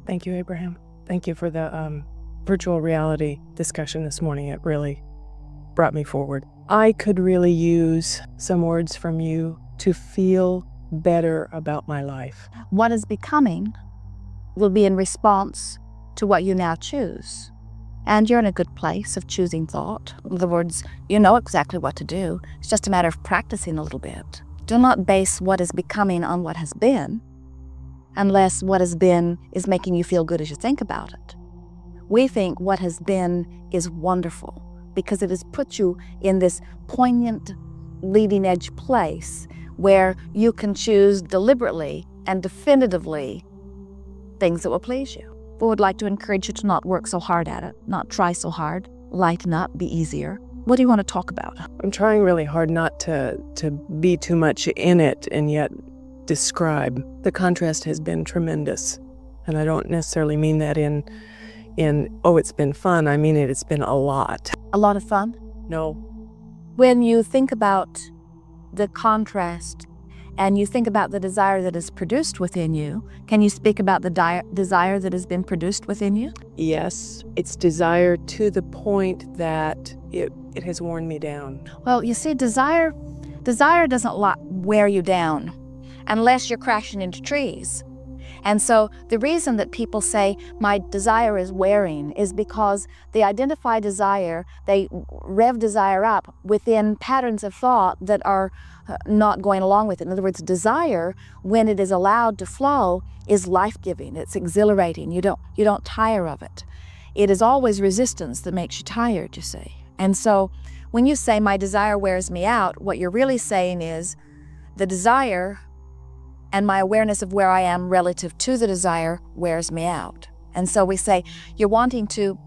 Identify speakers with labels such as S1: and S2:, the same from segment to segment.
S1: Thank you, Abraham. Thank you for the virtual reality discussion this morning. It really brought me forward. I could really use some words from you to feel better about my life.
S2: What is becoming will be in response to what you now choose. And you're in a good place of choosing thought. In other words, you know exactly what to do. It's just a matter of practicing a little bit. Do not base what is becoming on what has been, unless what has been is making you feel good as you think about it. We think what has been is wonderful because it has put you in this poignant, leading edge place where you can choose deliberately and definitively things that will please you. We would like to encourage you to not work so hard at it, not try so hard, lighten up, be easier. What do you want to talk about?
S1: I'm trying really hard not to be too much in it and yet describe. The contrast has been tremendous. And I don't necessarily mean that in oh, it's been fun. I mean it's been a lot.
S2: A lot of fun?
S1: No.
S2: When you think about the contrast and you think about the desire that is produced within you, can you speak about the desire that has been produced within you?
S1: Yes, it's desire to the point that it has worn me down.
S2: Well, you see, desire doesn't wear you down unless you're crashing into trees. And so the reason that people say my desire is wearing is because they identify desire, they rev desire up within patterns of thought that are not going along with it. In other words, desire, when it is allowed to flow, is life-giving. It's exhilarating. You don't tire of it. It is always resistance that makes you tired, you see. And so when you say my desire wears me out, what you're really saying is the desire and my awareness of where I am relative to the desire wears me out. And so we say, you're wanting to,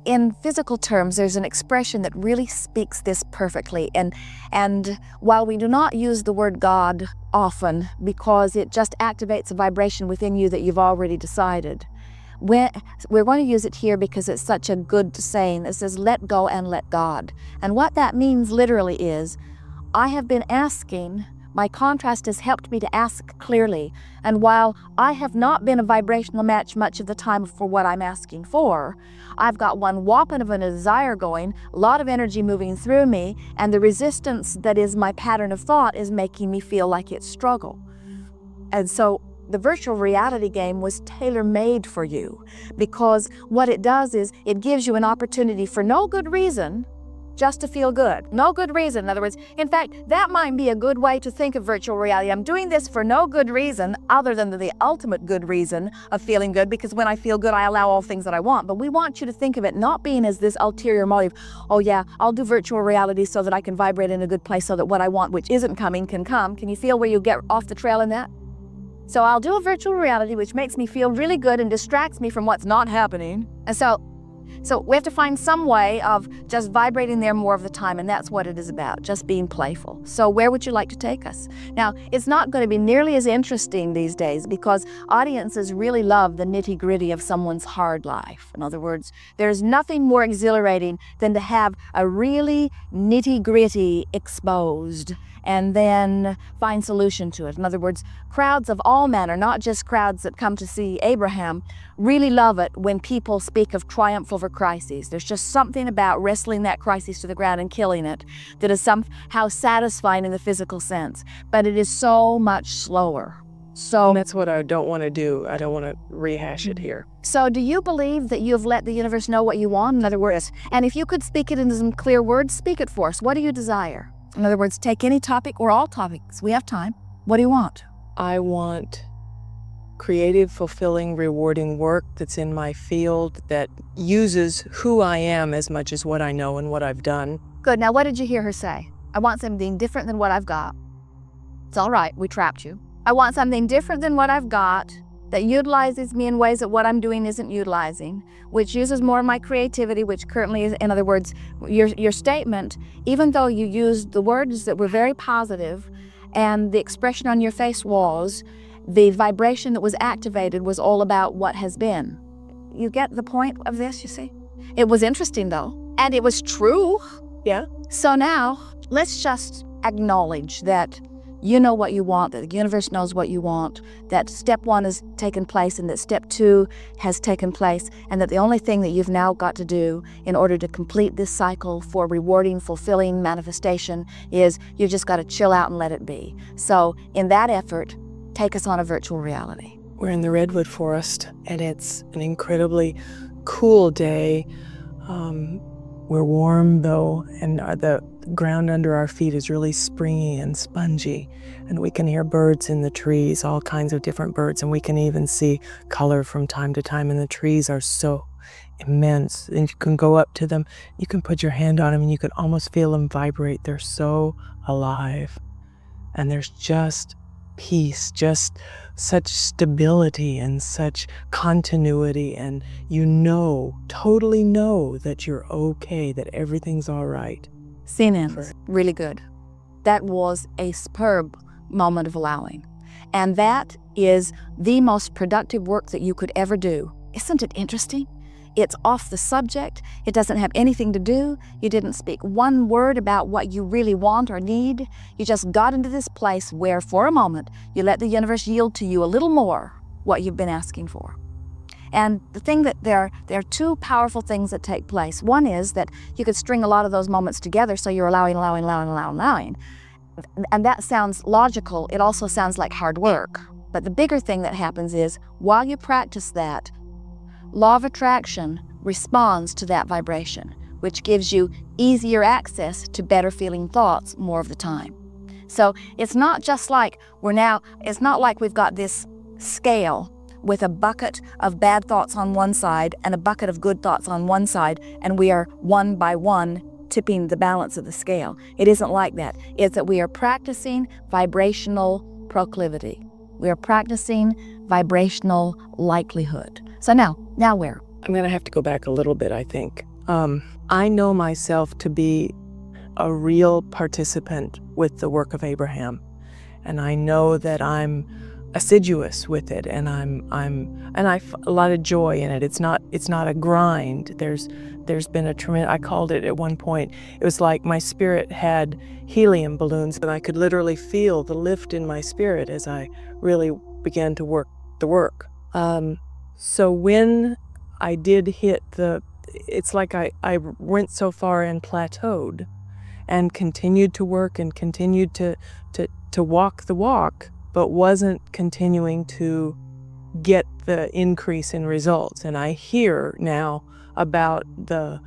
S2: in physical terms, there's an expression that really speaks this perfectly. And while we do not use the word God often because it just activates a vibration within you that you've already decided, we're going to use it here because it's such a good saying that says, let go and let God. And what that means literally is, I have been asking. My contrast has helped me to ask clearly, and while I have not been a vibrational match much of the time for what I'm asking for, I've got one whopping of a desire going, a lot of energy moving through me, and the resistance that is my pattern of thought is making me feel like it's struggle. And so the virtual reality game was tailor-made for you, because what it does is it gives you an opportunity for no good reason just to feel good. No good reason. In other words, in fact, that might be a good way to think of virtual reality. I'm doing this for no good reason other than the ultimate good reason of feeling good, because when I feel good, I allow all things that I want. But we want you to think of it not being as this ulterior motive. Oh yeah, I'll do virtual reality so that I can vibrate in a good place so that what I want, which isn't coming, can come. Can you feel where you get off the trail in that? So I'll do a virtual reality which makes me feel really good and distracts me from what's not happening. And so we have to find some way of just vibrating there more of the time, and that's what it is about, just being playful. So where would you like to take us? Now, it's not going to be nearly as interesting these days because audiences really love the nitty-gritty of someone's hard life. In other words, there's nothing more exhilarating than to have a really nitty-gritty exposed and then find solution to it. In other words, crowds of all manner, not just crowds that come to see Abraham, really love it when people speak of triumph over crises. There's just something about wrestling that crisis to the ground and killing it that is somehow satisfying in the physical sense. But it is so much slower. So
S1: that's what I don't want to do. I don't want to rehash it here.
S2: So do you believe that you have let the universe know what you want? In other words, and if you could speak it in some clear words, speak it for us. What do you desire? In other words, take any topic or all topics. We have time. What do you want?
S1: I want creative, fulfilling, rewarding work that's in my field that uses who I am as much as what I know and what I've done.
S2: Good. Now, what did you hear her say? I want something different than what I've got. It's all right. We trapped you. I want something different than what I've got that utilizes me in ways that what I'm doing isn't utilizing, which uses more of my creativity, which currently is, in other words, your statement, even though you used the words that were very positive and the expression on your face was, the vibration that was activated was all about what has been. You get the point of this, you see? It was interesting though, and it was true.
S1: Yeah.
S2: So now, let's just acknowledge that you know what you want, that the universe knows what you want, that step 1 has taken place and that step 2 has taken place, and that the only thing that you've now got to do in order to complete this cycle for rewarding, fulfilling manifestation is you've just got to chill out and let it be. So in that effort, take us on a virtual reality.
S1: We're in the redwood forest, and it's an incredibly cool day. We're warm, though, and the ground under our feet is really springy and spongy, and we can hear birds in the trees, all kinds of different birds, and we can even see color from time to time, and the trees are so immense, and you can go up to them, you can put your hand on them, and you can almost feel them vibrate. They're so alive, and there's just peace, just such stability and such continuity, and totally know that you're okay, that everything's all right.
S2: Scene ends. Really good. That was a superb moment of allowing. And that is the most productive work that you could ever do. Isn't it interesting? It's off the subject. It doesn't have anything to do. You didn't speak one word about what you really want or need. You just got into this place where, for a moment, you let the universe yield to you a little more what you've been asking for. And the thing that there are two powerful things that take place. One is that you could string a lot of those moments together, so you're allowing. And that sounds logical. It also sounds like hard work. But the bigger thing that happens is, while you practice that, law of attraction responds to that vibration, which gives you easier access to better feeling thoughts more of the time. So it's not just like it's not like we've got this scale with a bucket of bad thoughts on one side and a bucket of good thoughts on one side, and we are one by one tipping the balance of the scale. It isn't like that. It's that we are practicing vibrational proclivity. We are practicing vibrational likelihood. So now where?
S1: I'm going to have to go back a little bit, I think. I know myself to be a real participant with the work of Abraham, and I know that I'm assiduous with it, and I a lot of joy in it. It's not a grind. There's been a tremendous, I called it at one point, it was like my spirit had helium balloons, and I could literally feel the lift in my spirit as I really began to work the work. So when I did hit it's like I went so far and plateaued and continued to work and continued to walk the walk, but wasn't continuing to get the increase in results. And I hear now about the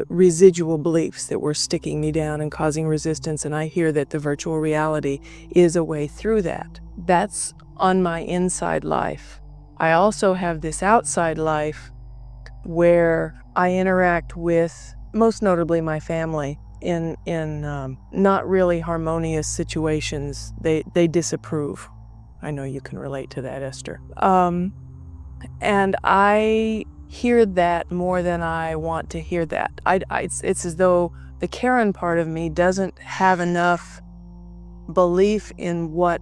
S1: residual beliefs that were sticking me down and causing resistance, and I hear that the virtual reality is a way through that. That's on my inside life. I also have this outside life where I interact with, most notably, my family in not really harmonious situations. They disapprove. I know you can relate to that, Esther. And I hear that more than I want to hear that. It's as though the Karen part of me doesn't have enough belief in what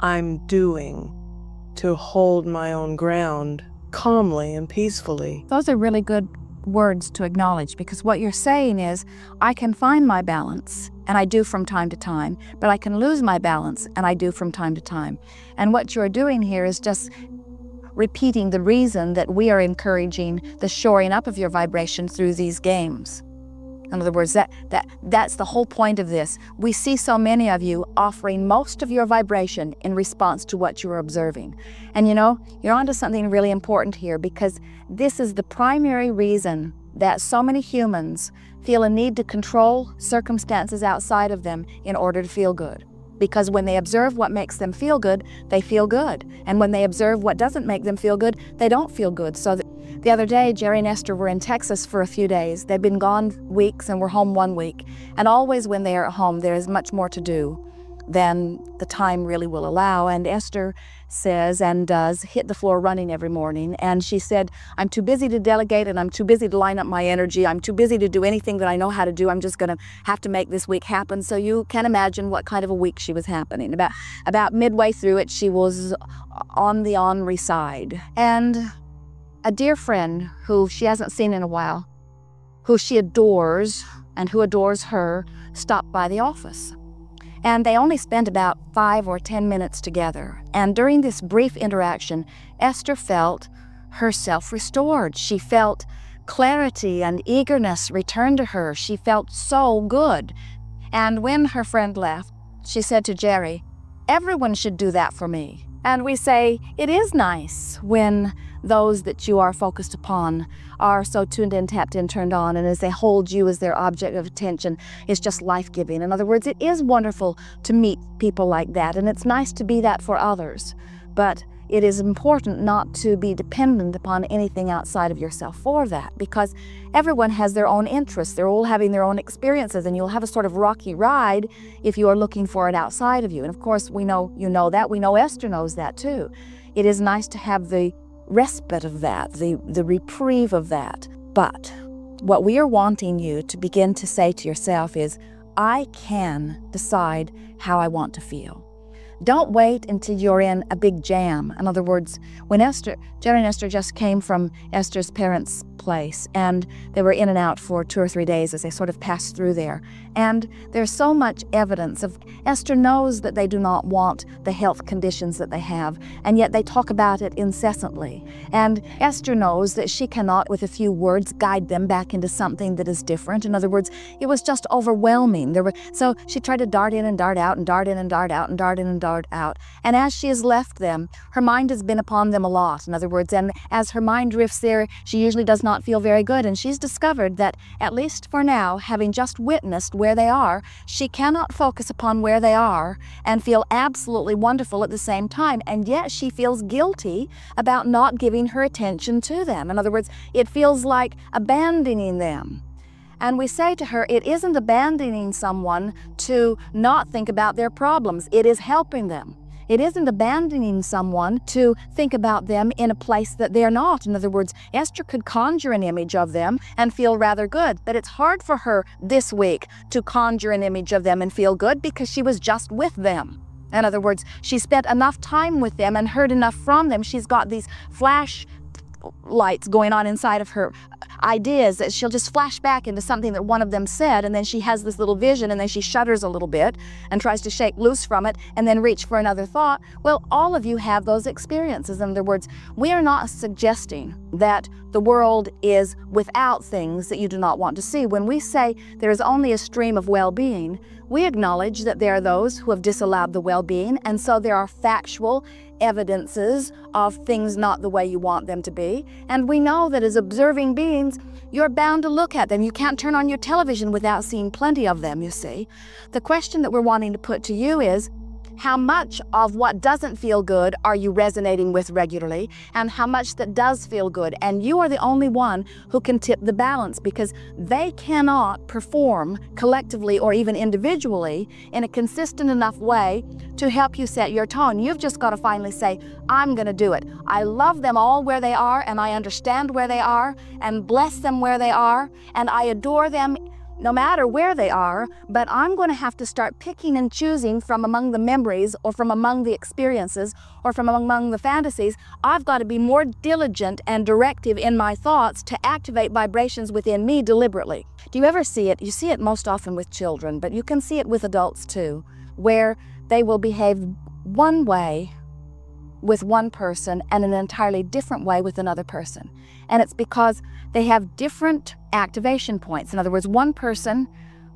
S1: I'm doing to hold my own ground calmly and peacefully.
S2: Those are really good words to acknowledge, because what you're saying is, I can find my balance, and I do from time to time, but I can lose my balance, and I do from time to time. And what you're doing here is just repeating the reason that we are encouraging the shoring up of your vibration through these games. In other words, that's the whole point of this. We see so many of you offering most of your vibration in response to what you're observing. And you're onto something really important here, because this is the primary reason that so many humans feel a need to control circumstances outside of them in order to feel good. Because when they observe what makes them feel good, they feel good. And when they observe what doesn't make them feel good, they don't feel good. So the other day, Jerry and Esther were in Texas for a few days. They've been gone weeks and we're home 1 week. And always when they are at home, there is much more to do than the time really will allow. And Esther says and does hit the floor running every morning. And she said, I'm too busy to delegate, and I'm too busy to line up my energy. I'm too busy to do anything that I know how to do. I'm just going to have to make this week happen. So you can imagine what kind of a week she was happening. About midway through it, she was on the ornery side. And a dear friend who she hasn't seen in a while, who she adores and who adores her, stopped by the office. And they only spent about 5 or 10 minutes together. And during this brief interaction, Esther felt herself restored. She felt clarity and eagerness return to her. She felt so good. And when her friend left, she said to Jerry, "Everyone should do that for me." And we say, it is nice when those that you are focused upon are so tuned in, tapped in, turned on, and as they hold you as their object of attention, it's just life-giving. In other words, it is wonderful to meet people like that, and it's nice to be that for others. But it is important not to be dependent upon anything outside of yourself for that, because everyone has their own interests. They're all having their own experiences, and you'll have a sort of rocky ride if you are looking for it outside of you. And of course, we know you know that. We know Esther knows that too. It is nice to have the respite of that, the reprieve of that. But what we are wanting you to begin to say to yourself is, I can decide how I want to feel. Don't wait until you're in a big jam. In other words, when Jerry and Esther just came from Esther's parents' place, and they were in and out for 2 or 3 days as they sort of passed through there. And there's so much evidence of Esther knows that they do not want the health conditions that they have, and yet they talk about it incessantly. And Esther knows that she cannot, with a few words, guide them back into something that is different. In other words, it was just overwhelming. So she tried to dart in and dart out, and dart in and dart out, and dart in and dart out. And as she has left them, her mind has been upon them a lot. In other words, and as her mind drifts there, she usually does not feel very good. And she's discovered that, at least for now, having just witnessed where they are, she cannot focus upon where they are and feel absolutely wonderful at the same time. And yet she feels guilty about not giving her attention to them. In other words, it feels like abandoning them. And we say to her, it isn't abandoning someone to not think about their problems. It is helping them. It isn't abandoning someone to think about them in a place that they're not. In other words, Esther could conjure an image of them and feel rather good, but it's hard for her this week to conjure an image of them and feel good because she was just with them. In other words, she spent enough time with them and heard enough from them. She's got these flash lights going on inside of her ideas that she'll just flash back into something that one of them said, and then she has this little vision, and then she shudders a little bit and tries to shake loose from it and then reach for another thought. Well, all of you have those experiences. In other words, we are not suggesting that the world is without things that you do not want to see. When we say there is only a stream of well-being, we acknowledge that there are those who have disallowed the well-being, and so there are factual evidences of things not the way you want them to be. And we know that as observing beings, you're bound to look at them. You can't turn on your television without seeing plenty of them, you see. The question that we're wanting to put to you is, how much of what doesn't feel good are you resonating with regularly, and how much that does feel good? And you are the only one who can tip the balance, because they cannot perform collectively or even individually in a consistent enough way to help you set your tone. You've just got to finally say, I'm going to do it. I love them all where they are, and I understand where they are, and bless them where they are, and I adore them no matter where they are, but I'm going to have to start picking and choosing from among the memories, or from among the experiences, or from among the fantasies. I've got to be more diligent and directive in my thoughts to activate vibrations within me deliberately. Do you ever see it? You see it most often with children, but you can see it with adults too, where they will behave one way with one person and an entirely different way with another person. And it's because they have different activation points. In other words, one person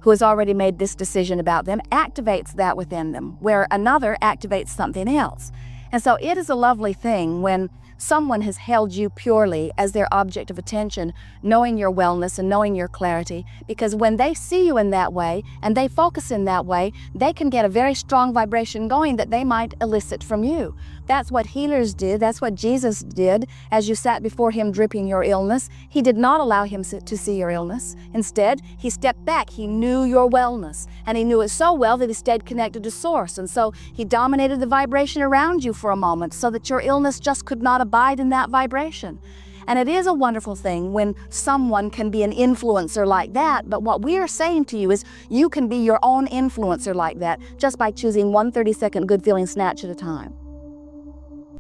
S2: who has already made this decision about them activates that within them, where another activates something else. And so it is a lovely thing when someone has held you purely as their object of attention, knowing your wellness and knowing your clarity, because when they see you in that way and they focus in that way, they can get a very strong vibration going that they might elicit from you. That's what healers did. That's what Jesus did as you sat before him dripping your illness. He did not allow him to see your illness. Instead, he stepped back. He knew your wellness, and he knew it so well that he stayed connected to source. And so he dominated the vibration around you for a moment so that your illness just could not abide in that vibration. And it is a wonderful thing when someone can be an influencer like that. But what we are saying to you is you can be your own influencer like that just by choosing one 30-second good feeling snatch at a time.